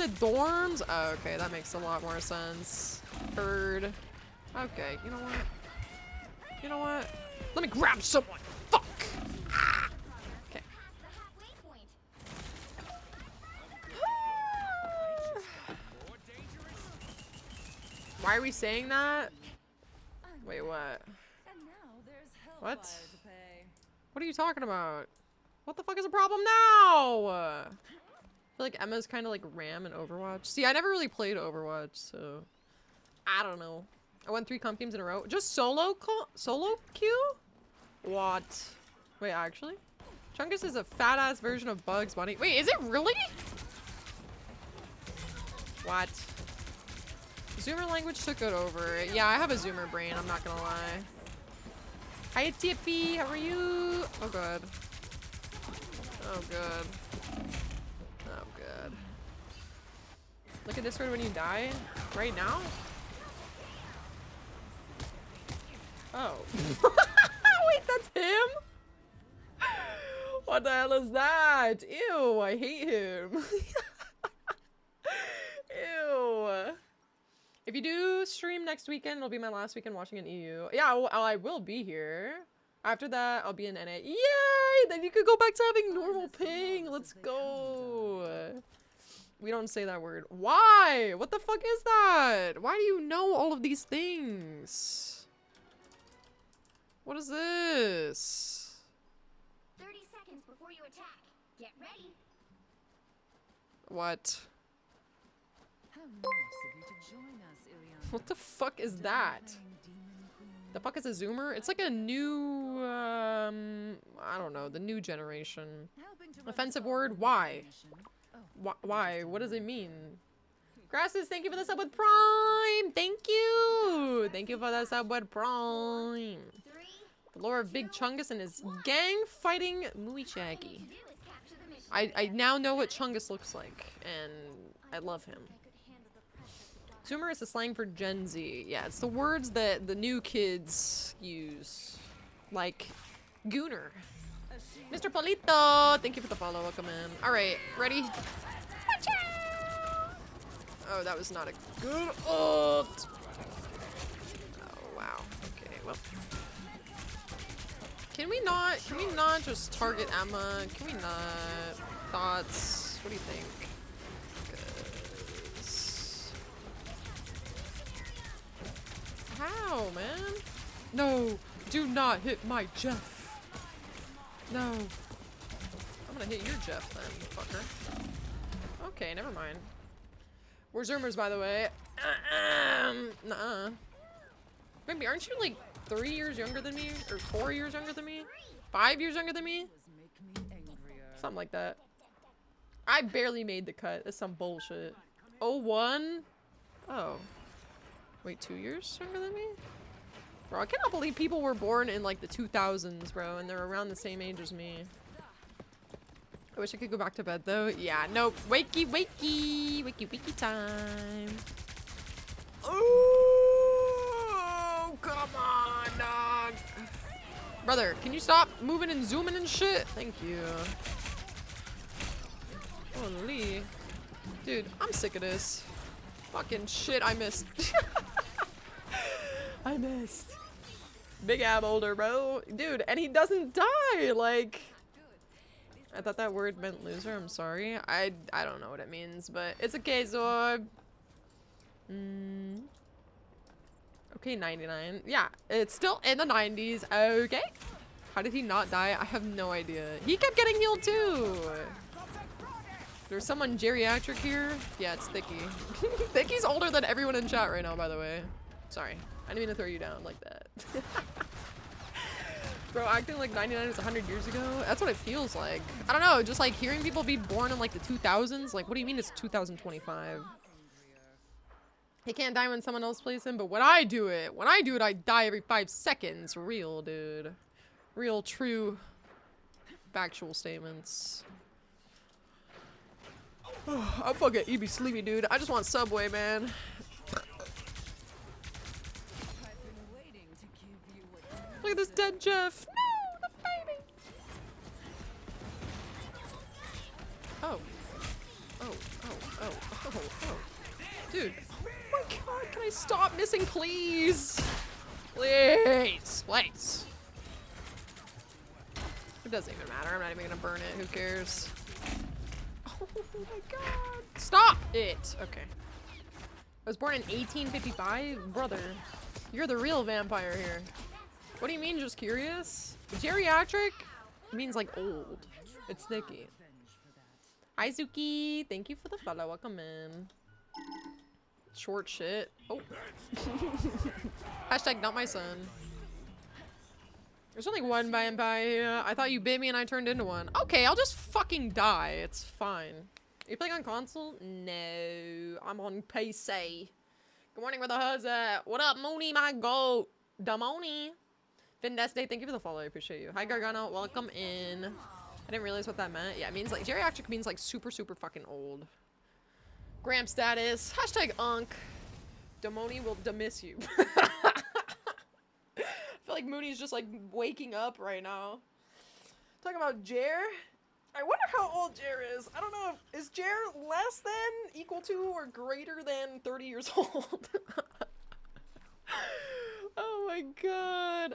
the dorms? Oh, okay, that makes a lot more sense. Heard. Okay, you know what? You know what? Let me grab someone. Fuck! Ah. Okay. Why are we saying that? Wait, what? What? What are you talking about? What the fuck is the problem now? I feel like Emma's kind of like Ram in Overwatch. See, I never really played Overwatch, so I don't know. I won 3 comp games in a row. Just solo queue? What? Wait, actually? Chungus is a fat-ass version of Bugs Bunny. Wait, is it really? What? Zoomer language took it over. Yeah, I have a Zoomer brain, I'm not gonna lie. Hi, Tippy, how are you? Oh, good. Oh, good. Oh, good. Look at this word when you die. Right now? Oh. Wait, that's him? What the hell is that? Ew, I hate him. Ew. If you do stream next weekend, it'll be my last weekend watching in EU. Yeah, I will be here. After that, I'll be in NA. Yay! Then you could go back to having normal ping. Let's go. We don't say that word. Why? What the fuck is that? Why do you know all of these things? What is this? 30 seconds before you attack. Get ready. What? How nice of you to join us, Ileana. What the fuck is that? The fuck is a Zoomer? It's like a new, I don't know, the new generation. Offensive word? Why? Why? What does it mean? Grasses, thank you for the sub with Prime! Thank you! Thank you for the sub with Prime! The lore of Big Chungus and his gang fighting Muichagi. I now know what Chungus looks like, and I love him. Zoomer is the slang for Gen Z. Yeah, it's the words that the new kids use. Like, Gooner. Mr. Polito! Thank you for the follow. Welcome in. Alright, ready? Oh, that was not a good ult! Oh, wow. Okay, well. Can we not just target Emma? Can we not? Thoughts? What do you think? How, man? No, do not hit my Jeff. No. I'm gonna hit your Jeff then, fucker. Okay, never mind. We're Zoomers, by the way. Nuh-uh. Maybe, aren't you like 3 years younger than me? Or 4 years younger than me? 5 years younger than me? Something like that. I barely made the cut. That's some bullshit. 01? Oh. Wait, 2 years younger than me? Bro, I cannot believe people were born in like the 2000s, bro, and they're around the same age as me. I wish I could go back to bed though. Yeah, nope. Wakey, wakey. Wakey, wakey time. Oh, come on, dog. Brother, can you stop moving and zooming and shit? Thank you. Holy. Dude, I'm sick of this. Fucking shit, I missed. I missed. Big ab older, bro. Dude, and he doesn't die, like... I thought that word meant loser, I'm sorry. I don't know what it means, but it's okay, Zorb. Okay, 99. Yeah, it's still in the 90s. Okay. How did he not die? I have no idea. He kept getting healed too. There's someone geriatric here. Yeah, it's Thicky. Thicky's older than everyone in chat right now, by the way. Sorry. I didn't mean to throw you down like that. Bro, acting like 99 is 100 years ago? That's what it feels like. I don't know, just like hearing people be born in like the 2000s. Like, what do you mean it's 2025? He can't die when someone else plays him, but when I do it, I die every 5 seconds. Real, dude. Real, true, factual statements. I'm fucking EB sleepy, dude. I just want Subway, man. Look at this dead Jeff. No, the baby. Oh. Oh, oh, oh, oh. oh. Dude. Oh my god, can I stop missing, please? Please. Please. It doesn't even matter. I'm not even gonna burn it. Who cares? Oh my god. Stop it. Okay. I was born in 1855? Brother. You're the real vampire here. What do you mean, just curious? Geriatric means like old. It's Nikki. Hi, Zuki. Thank you for the follow. Welcome in. Short shit. Oh. Hashtag not my son. There's only one vampire here. I thought you bit me and I turned into one. Okay, I'll just fucking die. It's fine. Are you playing on console? No. I'm on PC. Good morning, where the hell's at? What up, Mooney, my goat? Damoni. Findeste, thank you for the follow. I appreciate you. Hi, Gargano. Welcome in. I didn't realize what that meant. Yeah, it means like geriatric means like super, super fucking old. Gram status. Hashtag unk. Damoni will demiss you. I feel like Mooney's just like waking up right now. Talking about Jer. I wonder how old Jer is. I don't know. Is Jer less than, equal to, or greater than 30 years old? Oh my god.